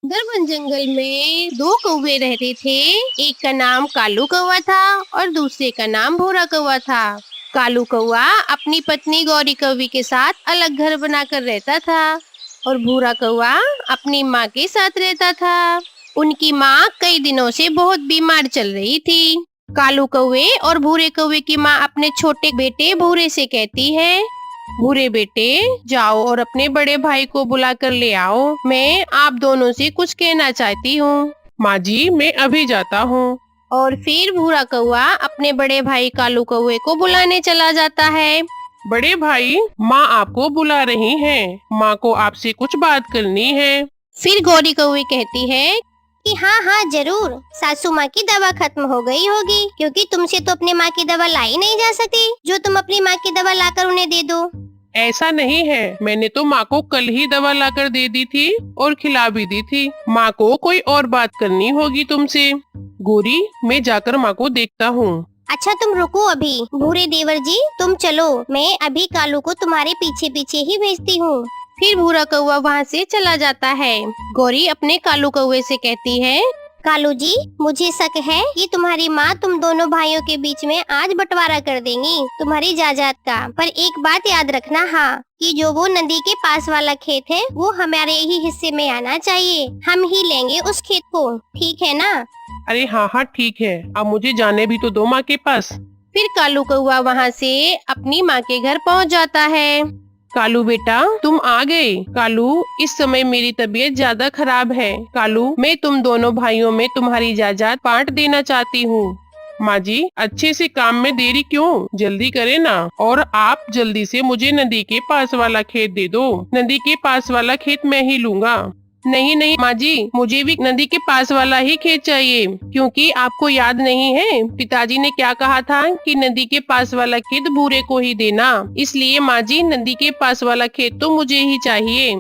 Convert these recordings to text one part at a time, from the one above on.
दरबन जंगल में दो कौवे रहते थे। एक का नाम कालू कौवा था और दूसरे का नाम भूरा कौवा था। कालू कौवा अपनी पत्नी गौरी कौवी के साथ अलग घर बनाकर रहता था और भूरा कौवा अपनी माँ के साथ रहता था। उनकी माँ कई दिनों से बहुत बीमार चल रही थी। कालू कौवे और भूरे कौवे की माँ अपने छोटे बेटे भूरे से कहती है, भूरे बेटे, जाओ और अपने बड़े भाई को बुला कर ले आओ। मैं आप दोनों से कुछ कहना चाहती हूँ। माँ जी, मैं अभी जाता हूँ। और फिर भूरा कौवा अपने बड़े भाई कालू कौवे को बुलाने चला जाता है। बड़े भाई, माँ आपको बुला रही हैं। माँ को आपसे कुछ बात करनी है। फिर गौरी कौवे कहती है कि हाँ हाँ जरूर, सासू माँ की दवा खत्म हो गई होगी, क्योंकि तुमसे तो अपनी माँ की दवा लाई नहीं जा सकती जो तुम अपनी माँ की दवा लाकर उन्हें दे दो। ऐसा नहीं है, मैंने तो माँ को कल ही दवा लाकर दे दी थी और खिला भी दी थी। माँ को कोई और बात करनी होगी तुमसे। गौरी, मैं जाकर माँ को देखता हूँ। अच्छा तुम रुको अभी। भूरे देवर जी तुम चलो, मैं अभी कालू को तुम्हारे पीछे पीछे ही भेजती हूँ। फिर भूरा कौवा वहाँ से चला जाता है। गौरी अपने कालू कौवे से कहती है, कालू जी मुझे शक है कि तुम्हारी माँ तुम दोनों भाइयों के बीच में आज बंटवारा कर देंगी तुम्हारी जायदाद का। पर एक बात याद रखना, हाँ, कि जो वो नदी के पास वाला खेत है वो हमारे ही हिस्से में आना चाहिए। हम ही लेंगे उस खेत को, ठीक है ना? अरे हाँ हाँ ठीक है, अब मुझे जाने भी तो दो माँ के पास। फिर कालू कौवा वहाँ से अपनी माँ के घर पहुँच जाता है। कालू बेटा, तुम आ गए। कालू, इस समय मेरी तबीयत ज्यादा खराब है। कालू, मैं तुम दोनों भाइयों में तुम्हारी जायदाद बांट देना चाहती हूँ। माँ जी, अच्छे से काम में देरी क्यों, जल्दी करे ना। और आप जल्दी से मुझे नदी के पास वाला खेत दे दो। नदी के पास वाला खेत मैं ही लूंगा। नहीं नहीं माँ जी, मुझे भी नदी के पास वाला ही खेत चाहिए, क्योंकि आपको याद नहीं है पिताजी ने क्या कहा था कि नदी के पास वाला खेत भूरे को ही देना। इसलिए माँ जी, नदी के पास वाला खेत तो मुझे ही चाहिए।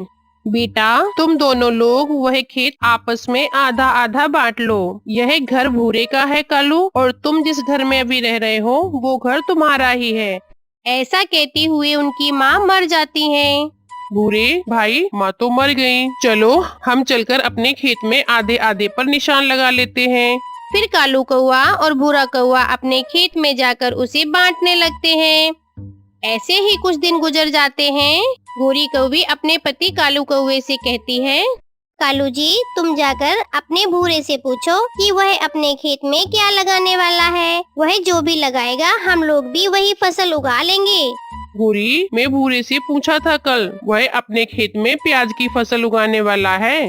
बेटा, तुम दोनों लोग वह खेत आपस में आधा आधा बांट लो। यह घर भूरे का है कालू, और तुम जिस घर में अभी रह रहे हो वो घर तुम्हारा ही है। ऐसा कहती हुए उनकी माँ मर जाती हैं। भूरे भाई, माँ तो मर गई। चलो हम चलकर अपने खेत में आधे आधे पर निशान लगा लेते हैं। फिर कालू कौवा और भूरा कौवा अपने खेत में जाकर उसे बांटने लगते हैं। ऐसे ही कुछ दिन गुजर जाते हैं। भूरी कौवी अपने पति कालू कौवे से कहती है, कालू जी तुम जाकर अपने भूरे से पूछो कि वह अपने खेत में क्या लगाने वाला है। वह जो भी लगाएगा हम लोग भी वही फसल उगा लेंगे। भूरी, मैं भूरे से पूछा था कल, वह अपने खेत में प्याज की फसल उगाने वाला है।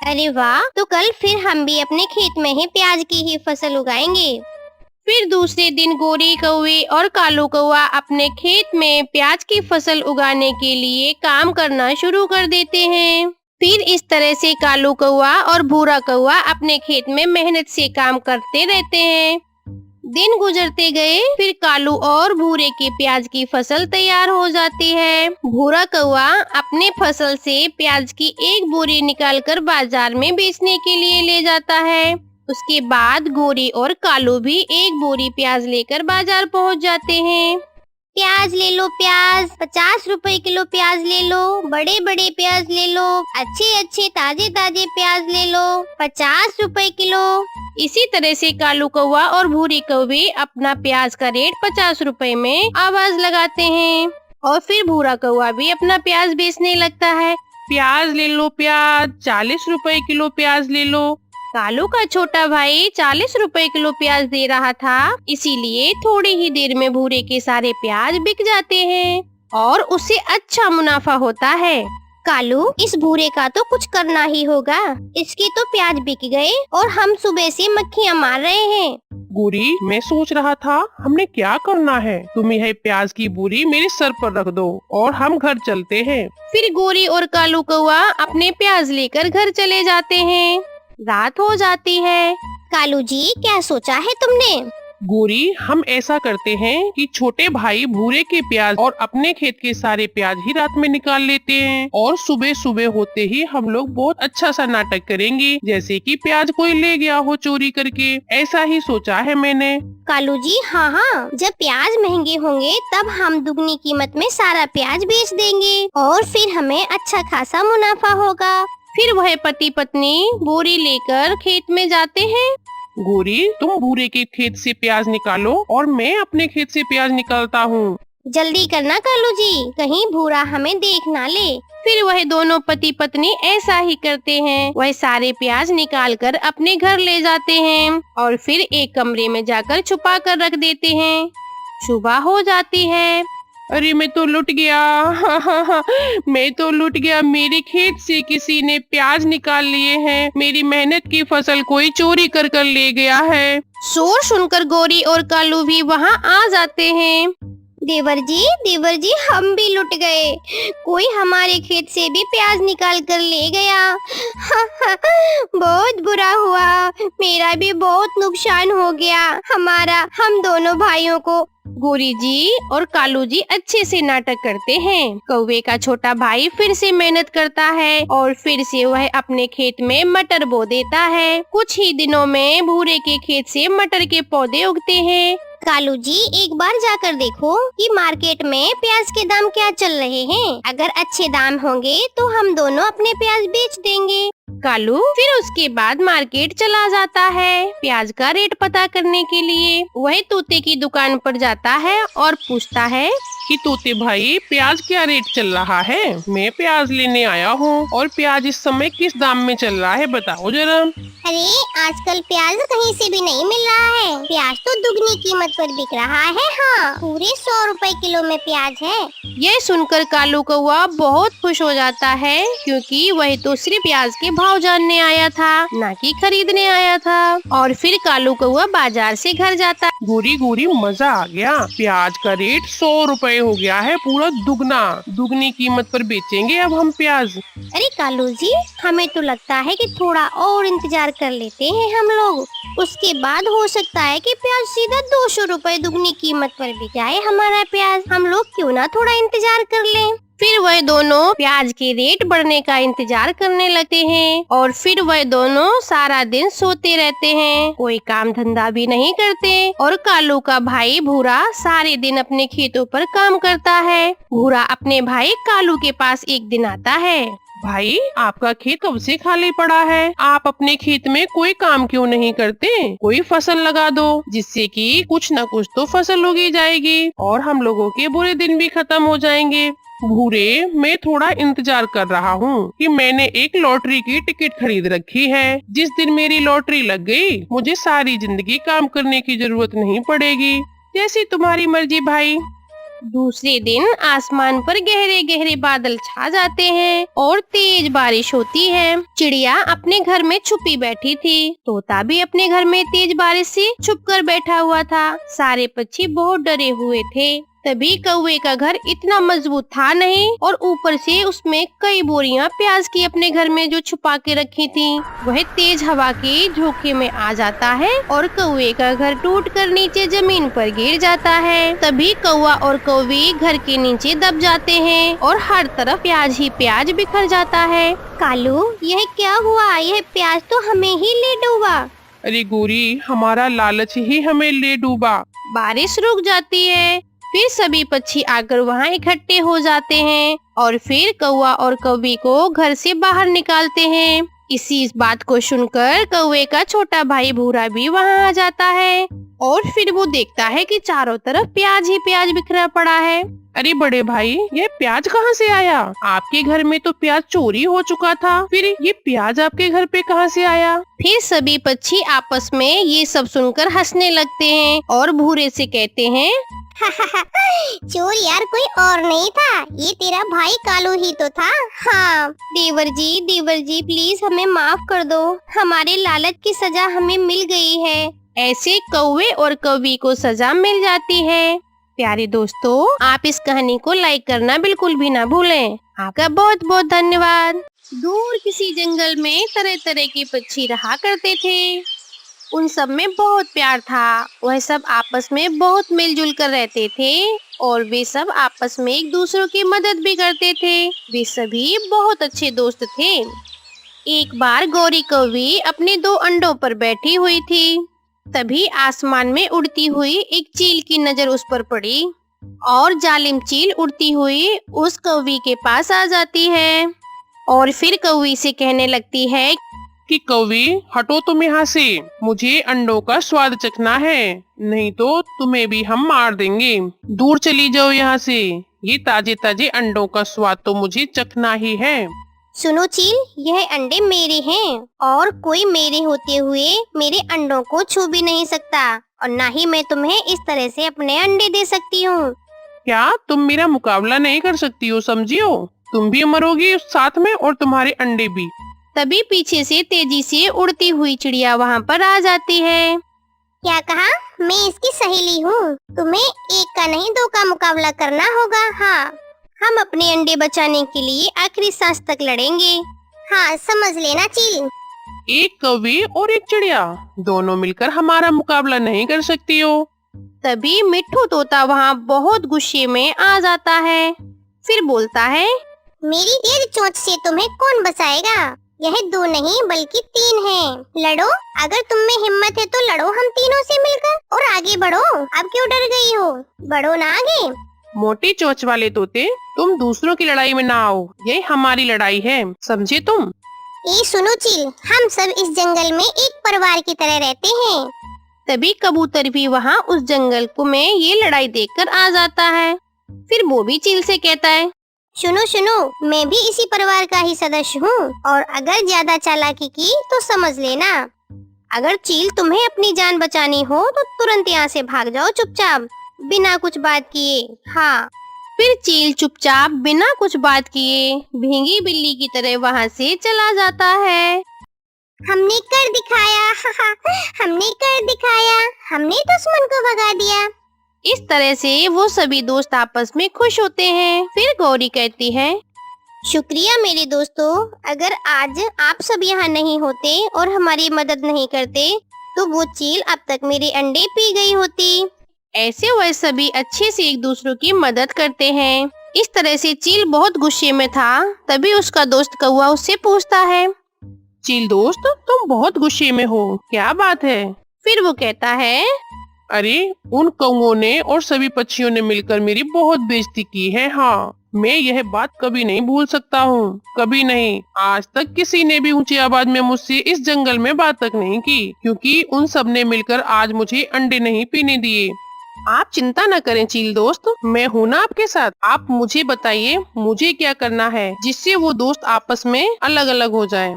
अरे वाह, तो कल फिर हम भी अपने खेत में ही प्याज की ही फसल उगाएंगे। फिर दूसरे दिन गोरी कौवे और कालू कौवा अपने खेत में प्याज की फसल उगाने के लिए काम करना शुरू कर देते हैं। फिर इस तरह से कालू कौवा और भूरा कौवा अपने खेत में मेहनत से काम करते रहते हैं। दिन गुजरते गए, फिर कालू और भूरे के प्याज की फसल तैयार हो जाती है। भूरा कौवा अपने फसल से प्याज की एक बोरी निकालकर बाजार में बेचने के लिए ले जाता है। उसके बाद गोरी और कालू भी एक बोरी प्याज लेकर बाजार पहुंच जाते हैं। प्याज ले लो प्याज, 50 रुपए किलो प्याज ले लो, बड़े बड़े प्याज ले लो, अच्छे अच्छे ताजे ताजे प्याज ले लो, 50 रुपए किलो। इसी तरह से कालू कौवा और भूरी कौवी अपना प्याज का रेट 50 रुपए में आवाज लगाते हैं और फिर भूरा कौवा भी अपना प्याज बेचने लगता है। प्याज ले लो प्याज, 40 रुपए किलो प्याज ले लो। कालू का छोटा भाई 40 रुपए किलो प्याज दे रहा था, इसीलिए थोड़ी ही देर में भूरे के सारे प्याज बिक जाते हैं और उसे अच्छा मुनाफा होता है। कालू, इस भूरे का तो कुछ करना ही होगा। इसके तो प्याज बिक गए और हम सुबह से मक्खियाँ मार रहे हैं। गोरी, मैं सोच रहा था हमने क्या करना है। तुम यह प्याज की बोरी मेरे सर पर रख दो और हम घर चलते हैं। फिर गोरी और कालू कौवा अपने प्याज लेकर घर चले जाते हैं। रात हो जाती है। कालू जी, क्या सोचा है तुमने? गोरी, हम ऐसा करते हैं कि छोटे भाई भूरे के प्याज और अपने खेत के सारे प्याज ही रात में निकाल लेते हैं और सुबह सुबह होते ही हम लोग बहुत अच्छा सा नाटक करेंगे, जैसे कि प्याज कोई ले गया हो चोरी करके। ऐसा ही सोचा है मैंने। कालू जी, हाँ हाँ, जब प्याज महंगे होंगे तब हम दुगनी कीमत में सारा प्याज बेच देंगे और फिर हमें अच्छा खासा मुनाफा होगा। फिर वह पति पत्नी बोरी लेकर खेत में जाते हैं। गोरी, तुम भूरे के खेत से प्याज निकालो और मैं अपने खेत से प्याज निकालता हूँ। जल्दी करना कालू जी, कहीं भूरा हमें देख ना ले। फिर वह दोनों पति पत्नी ऐसा ही करते हैं। वह सारे प्याज निकाल कर अपने घर ले जाते हैं और फिर एक कमरे में जाकर छुपा कर रख देते हैं। सुबह हो जाती है। अरे मैं तो लुट गया। मैं तो लुट गया। मेरे खेत से किसी ने प्याज निकाल लिए हैं। मेरी मेहनत की फसल कोई चोरी कर कर ले गया है। शोर सुनकर गोरी और कालू भी वहाँ आ जाते हैं। देवर जी हम भी लुट गए। कोई हमारे खेत से भी प्याज निकाल कर ले गया। बहुत बुरा हुआ, मेरा भी बहुत नुकसान हो गया। हम दोनों भाइयों को। गोरी जी और कालू जी अच्छे से नाटक करते हैं। कौवे का छोटा भाई फिर से मेहनत करता है और फिर से वह अपने खेत में मटर बो देता है। कुछ ही दिनों में भूरे के खेत से मटर के पौधे उगते हैं। कालू जी, एक बार जाकर देखो कि मार्केट में प्याज के दाम क्या चल रहे हैं। अगर अच्छे दाम होंगे तो हम दोनों अपने प्याज बेच देंगे। कालू फिर उसके बाद मार्केट चला जाता है प्याज का रेट पता करने के लिए। वह तोते की दुकान पर जाता है और पूछता है कि तोते भाई, प्याज क्या रेट चल रहा है? मैं प्याज लेने आया हूँ और प्याज इस समय किस दाम में चल रहा है, बताओ जरा। अरे आजकल प्याज कहीं से भी नहीं मिल रहा है। प्याज तो दुगनी कीमत पर बिक रहा है। हाँ, पूरे 100 रुपए किलो में प्याज है। यह सुनकर कालू कौवा बहुत खुश हो जाता है, क्योंकि वह तो सिर्फ प्याज के भाव जानने आया था, ना कि खरीदने आया था। और फिर कालू कौवा बाजार से घर जाता। गोरी गोरी, मजा आ गया। प्याज का रेट 100 रुपए हो गया है, पूरा दुगना। दुगनी कीमत पर बेचेंगे अब हम प्याज। अरे कालू जी, हमें तो लगता है कि थोड़ा और इंतजार कर लेते हैं हम लोग। उसके बाद हो सकता है कि प्याज सीधा 200 रुपए दुगनी कीमत पर बिक जाए हमारा प्याज। हम लोग क्यों ना थोड़ा इंतजार कर लें। फिर वह दोनों प्याज के रेट बढ़ने का इंतजार करने लगते हैं और फिर वह दोनों सारा दिन सोते रहते हैं, कोई काम धंधा भी नहीं करते। और कालू का भाई भूरा सारे दिन अपने खेतों पर काम करता है। भूरा अपने भाई कालू के पास एक दिन आता है। भाई, आपका खेत कब से खाली पड़ा है? आप अपने खेत में कोई काम क्यों नहीं करते? कोई फसल लगा दो, जिससे कि कुछ न कुछ तो फसल उगी जाएगी और हम लोगों के बुरे दिन भी खत्म हो जाएंगे। भूरे, मैं थोड़ा इंतजार कर रहा हूँ कि मैंने एक लॉटरी की टिकट खरीद रखी है। जिस दिन मेरी लॉटरी लग गई, मुझे सारी जिंदगी काम करने की जरूरत नहीं पड़ेगी। जैसी तुम्हारी मर्जी भाई। दूसरे दिन आसमान पर गहरे गहरे बादल छा जाते हैं और तेज बारिश होती है। चिड़िया अपने घर में छुपी बैठी थी। तोता भी अपने घर में तेज बारिश से छुपकर बैठा हुआ था। सारे पक्षी बहुत डरे हुए थे। तभी कौवे का घर इतना मजबूत था नहीं और ऊपर से उसमें कई बोरियां प्याज की अपने घर में जो छुपा के रखी थी, वह तेज हवा के झोंके में आ जाता है और कौवे का घर टूटकर नीचे जमीन पर गिर जाता है। तभी कौवा और कौवी घर के नीचे दब जाते हैं और हर तरफ प्याज ही प्याज बिखर जाता है। कालू, यह क्या हुआ? यह प्याज तो हमें ही ले डूबा। अरे गोरी, हमारा लालच ही हमें ले डूबा। बारिश रुक जाती है। फिर सभी पक्षी आकर वहाँ इकट्ठे हो जाते हैं और फिर कौवा और कौवी को घर से बाहर निकालते हैं। इस बात को सुनकर कौवे का छोटा भाई भूरा भी वहाँ आ जाता है और फिर वो देखता है कि चारों तरफ प्याज ही प्याज बिखरा पड़ा है। अरे बड़े भाई, ये प्याज कहाँ से आया? आपके घर में तो प्याज चोरी हो चुका था, फिर ये प्याज आपके घर पे कहाँ से आया? फिर सभी पक्षी आपस में ये सब सुनकर हंसने लगते हैं और भूरे से कहते हैं, चोर यार कोई और नहीं था, ये तेरा भाई कालू ही तो था। हाँ देवर जी प्लीज हमें माफ कर दो, हमारे लालच की सजा हमें मिल गई है। ऐसे कौवे और कौवी को सजा मिल जाती है। प्यारे दोस्तों, आप इस कहानी को लाइक करना बिल्कुल भी ना भूलें। आपका बहुत बहुत धन्यवाद। दूर किसी जंगल में तरह तरह के पक्षी रहा करते थे। उन सब में बहुत प्यार था। वह सब आपस में बहुत मिलजुल कर रहते थे और वे सब आपस में एक दूसरों की मदद भी करते थे। वे सभी बहुत अच्छे दोस्त थे। एक बार गौरी कौवी अपने 2 अंडों पर बैठी हुई थी। तभी आसमान में उड़ती हुई एक चील की नजर उस पर पड़ी और जालिम चील उड़ती हुई उस कौवी के पास आ जाती है। और फिर कौवी से कहने लगती है कि कौवी हटो तुम यहाँ से, मुझे अंडों का स्वाद चखना है, नहीं तो तुम्हें भी हम मार देंगे। दूर चली जाओ यहाँ से, ये ताजे ताजे अंडों का स्वाद तो मुझे चखना ही है। सुनो चील, यह अंडे मेरे हैं और कोई मेरे होते हुए मेरे अंडों को छू भी नहीं सकता, और ना ही मैं तुम्हें इस तरह से अपने अंडे दे सकती हूँ। क्या तुम मेरा मुकाबला नहीं कर सकती हो, समझियो? तुम भी मरोगी साथ में और तुम्हारे अंडे भी। तभी पीछे से तेजी से उड़ती हुई चिड़िया वहाँ पर आ जाती है। क्या कहा? मैं इसकी सहेली हूँ, तुम्हें एक का नहीं दो का मुकाबला करना होगा। हाँ, हम अपने अंडे बचाने के लिए आखिरी सांस तक लड़ेंगे। हाँ, समझ लेना चील। एक कौवी और एक चिड़िया दोनों मिलकर हमारा मुकाबला नहीं कर सकती हो। तभी मिट्ठू तोता वहाँ बहुत गुस्से में आ जाता है। फिर बोलता है, मेरी तेज चोंच से तुम्हें कौन बचाएगा? यह 2 नहीं बल्कि 3 हैं। लड़ो, अगर तुम में हिम्मत है तो लड़ो हम तीनों से मिलकर, और आगे बढ़ो। अब क्यों डर गई हो? बढ़ो ना आगे। मोटी चोंच वाले तोते, तुम दूसरों की लड़ाई में ना आओ, ये हमारी लड़ाई है, समझे तुम? ए सुनो चील, हम सब इस जंगल में एक परिवार की तरह रहते हैं। तभी कबूतर भी वहाँ उस जंगल में ये लड़ाई देखकर आ जाता है। फिर वो भी चील से कहता है, सुनो सुनो, मैं भी इसी परिवार का ही सदस्य हूँ, और अगर ज्यादा चालाकी की तो समझ लेना, अगर चील तुम्हें अपनी जान बचानी हो तो तुरंत यहाँ से भाग जाओ चुपचाप, बिना कुछ बात किए। हाँ, फिर चील चुपचाप बिना कुछ बात किए भींगी बिल्ली की तरह वहाँ से चला जाता है। हमने कर दिखाया, हमने कर दिखाया, हमने दुश्मन को भगा दिया। इस तरह से वो सभी दोस्त आपस में खुश होते हैं। फिर गौरी कहती है, शुक्रिया मेरे दोस्तों, अगर आज आप सब यहाँ नहीं होते और हमारी मदद नहीं करते तो वो चील अब तक मेरे अंडे पी गई होती। ऐसे वह सभी अच्छे से एक दूसरे की मदद करते हैं। इस तरह से चील बहुत गुस्से में था। तभी उसका दोस्त कौवा उससे पूछता है, चील दोस्त, तुम बहुत गुस्से में हो, क्या बात है? फिर वो कहता है, अरे उन कौओं ने और सभी पक्षियों ने मिलकर मेरी बहुत बेइज्जती की है। हाँ, मैं यह बात कभी नहीं भूल सकता हूँ, कभी नहीं। आज तक किसी ने भी ऊंची आवाज में मुझसे इस जंगल में बात तक नहीं की, क्योंकि उन सब ने मिलकर आज मुझे अंडे नहीं पीने दिए। आप चिंता न करें चील दोस्त, मैं हूँ ना आपके साथ। आप मुझे बताइए मुझे क्या करना है जिससे वो दोस्त आपस में अलग अलग हो जाएं।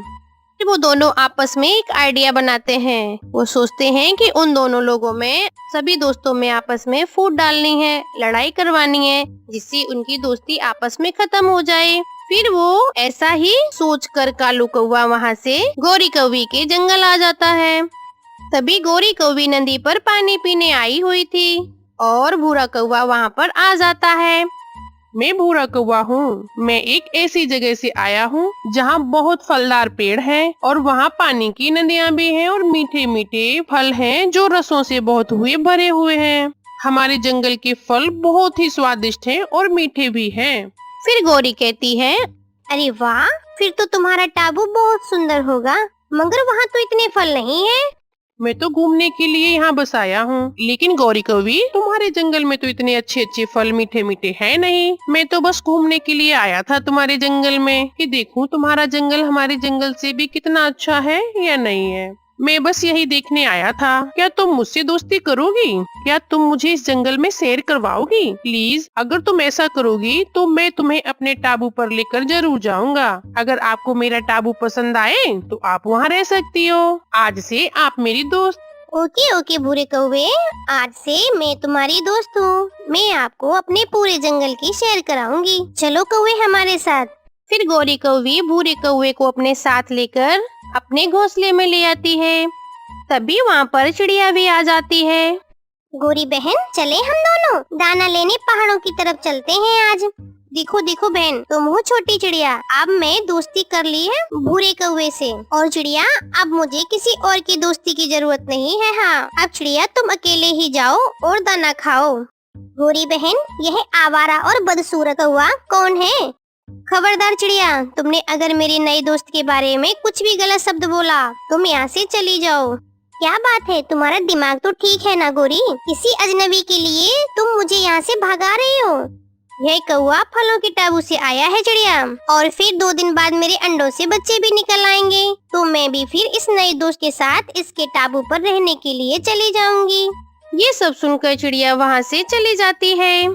फिर वो दोनों आपस में एक आइडिया बनाते हैं। वो सोचते हैं कि उन दोनों लोगों में, सभी दोस्तों में आपस में फूट डालनी है, लड़ाई करवानी है, जिससे उनकी दोस्ती आपस में खत्म हो जाए। फिर वो ऐसा ही सोचकर कालू कौवा वहाँ से गौरी कौवी के जंगल आ जाता है। तभी गौरी कौवी नदी पर पानी पीने आई हुई थी और भूरा कौवा वहाँ पर आ जाता है। मैं भूरा कौवा हूँ, मैं एक ऐसी जगह से आया हूँ जहाँ बहुत फलदार पेड़ हैं और वहाँ पानी की नदियाँ भी हैं और मीठे मीठे फल हैं जो रसों से बहुत हुए भरे हुए हैं। हमारे जंगल के फल बहुत ही स्वादिष्ट हैं और मीठे भी हैं। फिर गौरी कहती है, अरे वाह, फिर तो तुम्हारा टाबू बहुत सुंदर होगा, मगर वहाँ तो इतने फल नहीं है। मैं तो घूमने के लिए यहाँ बस आया हूँ, लेकिन गौरी कौवी, तुम्हारे जंगल में तो इतने अच्छे अच्छे फल मीठे मीठे हैं नहीं। मैं तो बस घूमने के लिए आया था तुम्हारे जंगल में कि देखूं तुम्हारा जंगल हमारे जंगल से भी कितना अच्छा है या नहीं है। मैं बस यही देखने आया था। क्या तुम मुझसे दोस्ती करोगी? क्या तुम मुझे इस जंगल में सैर करवाओगी? प्लीज, अगर तुम ऐसा करोगी तो मैं तुम्हें अपने टाबू पर लेकर जरूर जाऊंगा। अगर आपको मेरा टाबू पसंद आए तो आप वहाँ रह सकती हो। आज से आप मेरी दोस्त। ओके ओके भूरे कौवे, आज से मैं तुम्हारी दोस्त हूँ। मैं आपको अपने पूरे जंगल की सैर कराऊंगी। चलो कौवे हमारे साथ। फिर गौरी कौवी भूरे कौवे को अपने साथ लेकर अपने घोंसले में ले आती है। तभी वहाँ पर चिड़िया भी आ जाती है। गौरी बहन, चले हम दोनों दाना लेने पहाड़ों की तरफ चलते हैं आज। देखो देखो बहन, तुम हो छोटी चिड़िया, अब मैं दोस्ती कर ली है भूरे कौवे से। और चिड़िया, अब मुझे किसी और की दोस्ती की जरूरत नहीं है। हाँ, अब चिड़िया तुम अकेले ही जाओ और दाना खाओ। गौरी बहन, यह आवारा और बदसूरत कौवा कौन है? खबरदार चिड़िया, तुमने अगर मेरे नए दोस्त के बारे में कुछ भी गलत शब्द बोला तुम यहाँ से चली जाओ। क्या बात है, तुम्हारा दिमाग तो ठीक है ना गौरी? किसी अजनबी के लिए तुम मुझे यहाँ से भगा रही हो? यह कौवा फलों के टाबू से आया है चिड़िया, और फिर 2 दिन बाद मेरे अंडों से बच्चे भी निकल आएंगे, तो मैं भी फिर इस नए दोस्त के साथ इसके टाबू पर रहने के लिए चली जाऊंगी। ये सब सुनकर चिड़िया वहाँ से चली जाती है।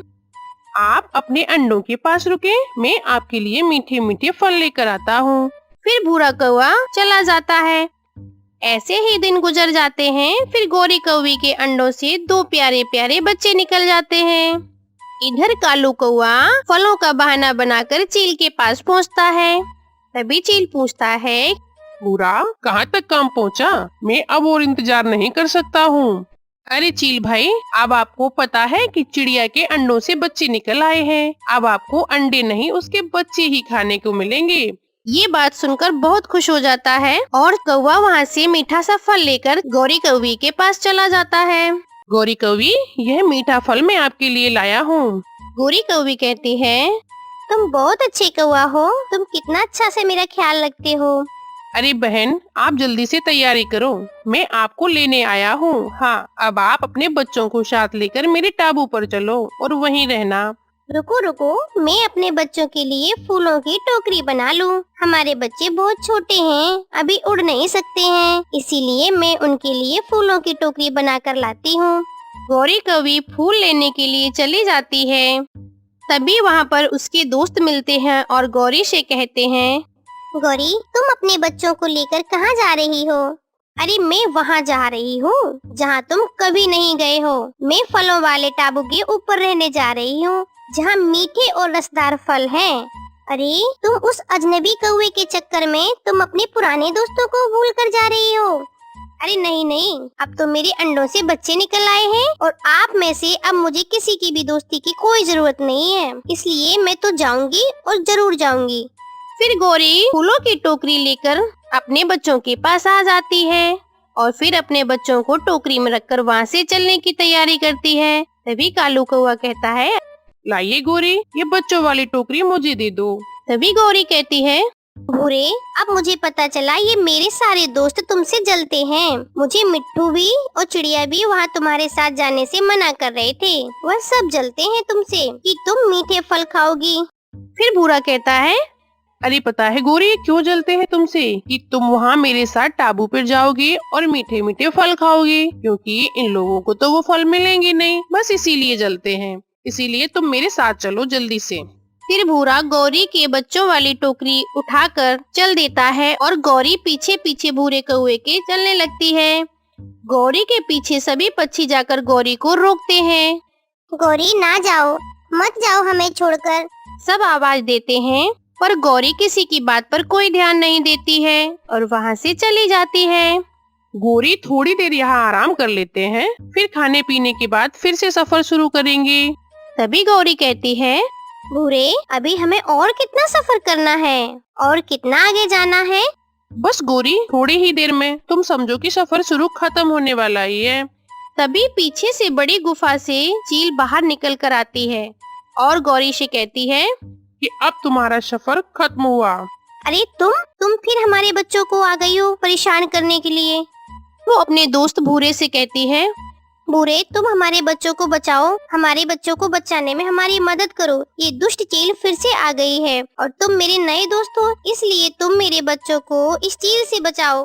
आप अपने अंडों के पास रुके, मैं आपके लिए मीठे मीठे फल लेकर आता हूँ। फिर भूरा कौवा चला जाता है। ऐसे ही दिन गुजर जाते हैं। फिर गौरी कौवी के अंडों से 2 प्यारे प्यारे बच्चे निकल जाते हैं। इधर कालू कौवा फलों का बहाना बनाकर चील के पास पहुंचता है। तभी चील पूछता है, भूरा कहाँ तक काम पहुँचा? मैं अब और इंतजार नहीं कर सकता हूँ। अरे चील भाई, अब आपको पता है कि चिड़िया के अंडों से बच्चे निकल आए हैं। अब आपको अंडे नहीं, उसके बच्चे ही खाने को मिलेंगे। ये बात सुनकर बहुत खुश हो जाता है और कौवा वहाँ से मीठा सा फल लेकर गौरी कौवी के पास चला जाता है। गौरी कौवी, यह मीठा फल मैं आपके लिए लाया हूँ। गौरी कौवी कहती है, तुम बहुत अच्छे कौवा हो, तुम कितना अच्छा से मेरा ख्याल रखते हो। अरे बहन, आप जल्दी से तैयारी करो, मैं आपको लेने आया हूँ। हाँ, अब आप अपने बच्चों को साथ लेकर मेरे टाबू पर चलो और वहीं रहना। रुको रुको, मैं अपने बच्चों के लिए फूलों की टोकरी बना लूं। हमारे बच्चे बहुत छोटे हैं, अभी उड़ नहीं सकते हैं, इसीलिए मैं उनके लिए फूलों की टोकरी बनाकर लाती हूँ। गौरी कौवी फूल लेने के लिए चली जाती है। तभी वहाँ पर उसके दोस्त मिलते हैं और गौरी से कहते हैं, गौरी, तुम अपने बच्चों को लेकर कहाँ जा रही हो? अरे मैं वहाँ जा रही हूँ जहाँ तुम कभी नहीं गए हो। मैं फलों वाले टाबू के ऊपर रहने जा रही हूँ, जहाँ मीठे और रसदार फल हैं। अरे तुम उस अजनबी कौवे के चक्कर में तुम अपने पुराने दोस्तों को भूल कर जा रही हो। अरे नहीं नहीं, अब तो मेरे अंडों से बच्चे निकल आए हैं और आप में से अब मुझे किसी की भी दोस्ती की कोई जरूरत नहीं है, इसलिए मैं तो जाऊंगी और जरूर जाऊंगी। फिर गौरी फूलों की टोकरी लेकर अपने बच्चों के पास आ जाती है और फिर अपने बच्चों को टोकरी में रखकर वहाँ से चलने की तैयारी करती है। तभी कालू कौवा कहता है, लाइए गौरी, ये बच्चों वाली टोकरी मुझे दे दो। तभी गौरी कहती है, भूरे, अब मुझे पता चला ये मेरे सारे दोस्त तुमसे जलते हैं। मुझे मिट्ठू भी और चिड़िया भी वहाँ तुम्हारे साथ जाने से मना कर रहे थे। वह सब जलते हैं तुमसे कि तुम मीठे फल खाओगी। फिर भूरा कहता है, अरे पता है गौरी, ये क्यों जलते हैं तुमसे? कि तुम वहाँ मेरे साथ टाबू पर जाओगी और मीठे मीठे फल खाओगी, क्योंकि इन लोगों को तो वो फल मिलेंगे नहीं, बस इसीलिए जलते हैं। इसीलिए तुम मेरे साथ चलो जल्दी से। फिर भूरा गौरी के बच्चों वाली टोकरी उठाकर चल देता है और गौरी पीछे पीछे भूरे कौवे के चलने लगती है। गौरी के पीछे सभी पक्षी जाकर गौरी को रोकते हैं। गौरी ना जाओ, मत जाओ हमें छोड़कर, सब आवाज देते हैं, पर गौरी किसी की बात पर कोई ध्यान नहीं देती है और वहाँ से चली जाती है। गौरी, थोड़ी देर यहाँ आराम कर लेते हैं, फिर खाने पीने के बाद फिर से सफर शुरू करेंगे। तभी गौरी कहती है, भूरे, अभी हमें और कितना सफर करना है और कितना आगे जाना है? बस गौरी, थोड़ी ही देर में तुम समझो कि सफर शुरू खत्म होने वाला ही है। तभी पीछे से बड़ी गुफा से चील बाहर निकल कर आती है और गौरी से कहती है कि अब तुम्हारा सफर खत्म हुआ। अरे तुम फिर हमारे बच्चों को आ गई हो परेशान करने के लिए। वो अपने दोस्त भूरे से कहती है, भूरे, तुम हमारे बच्चों को बचाओ, हमारे बच्चों को बचाने में हमारी मदद करो। ये दुष्ट चील फिर से आ गई है और तुम मेरे नए दोस्त हो, इसलिए तुम मेरे बच्चों को इस चील से बचाओ।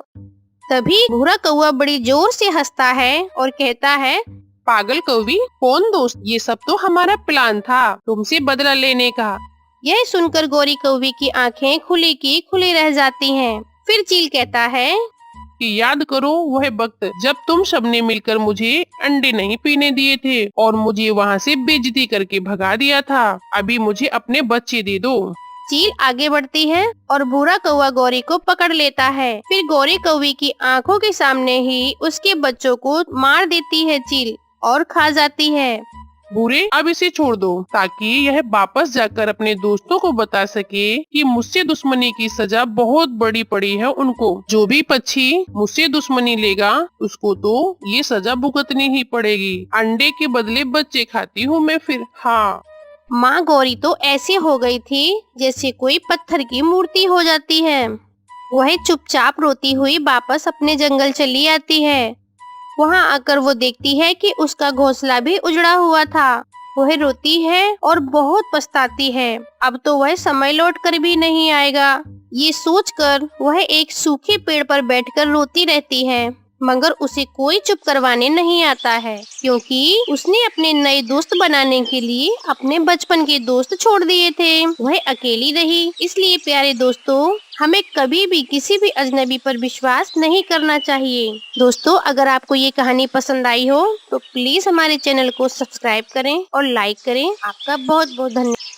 तभी भूरा कौवा बड़ी जोर से हंसता है और कहता है, पागल कौवी, कौन दोस्त? ये सब तो हमारा प्लान था तुमसे बदला लेने का। यह सुनकर गौरी कौवी की आंखें खुली की खुली रह जाती हैं। फिर चील कहता है कि याद करो वह वक्त जब तुम सबने मिलकर मुझे अंडे नहीं पीने दिए थे और मुझे वहाँ से बेइज्जती करके भगा दिया था। अभी मुझे अपने बच्चे दे दो। चील आगे बढ़ती है और भूरा कौवा गौरी को पकड़ लेता है। फिर गौरी कौवी की आंखों के सामने ही उसके बच्चों को मार देती है चील और खा जाती है। भूरे, अब इसे छोड़ दो ताकि यह वापस जाकर अपने दोस्तों को बता सके कि मुझसे दुश्मनी की सजा बहुत बड़ी पड़ी है उनको। जो भी पक्षी मुझसे दुश्मनी लेगा उसको तो ये सजा भुगतनी ही पड़ेगी। अंडे के बदले बच्चे खाती हूँ मैं फिर। हाँ। माँ गौरी तो ऐसे हो गई थी जैसे कोई पत्थर की मूर्ति हो जाती है। वह चुपचाप रोती हुई वापस अपने जंगल चली आती है। वहाँ आकर वो देखती है कि उसका घोंसला भी उजड़ा हुआ था वह रोती है और बहुत पछताती है। अब तो वह समय लौट कर भी नहीं आएगा। ये सोचकर वह एक सूखे पेड़ पर बैठकर रोती रहती है, मगर उसे कोई चुप करवाने नहीं आता है, क्योंकि उसने अपने नए दोस्त बनाने के लिए अपने बचपन के दोस्त छोड़ दिए थे। वह अकेली रही। इसलिए प्यारे दोस्तों, हमें कभी भी किसी भी अजनबी पर विश्वास नहीं करना चाहिए। दोस्तों, अगर आपको ये कहानी पसंद आई हो तो प्लीज हमारे चैनल को सब्सक्राइब करें और लाइक करें। आपका बहुत बहुत धन्यवाद।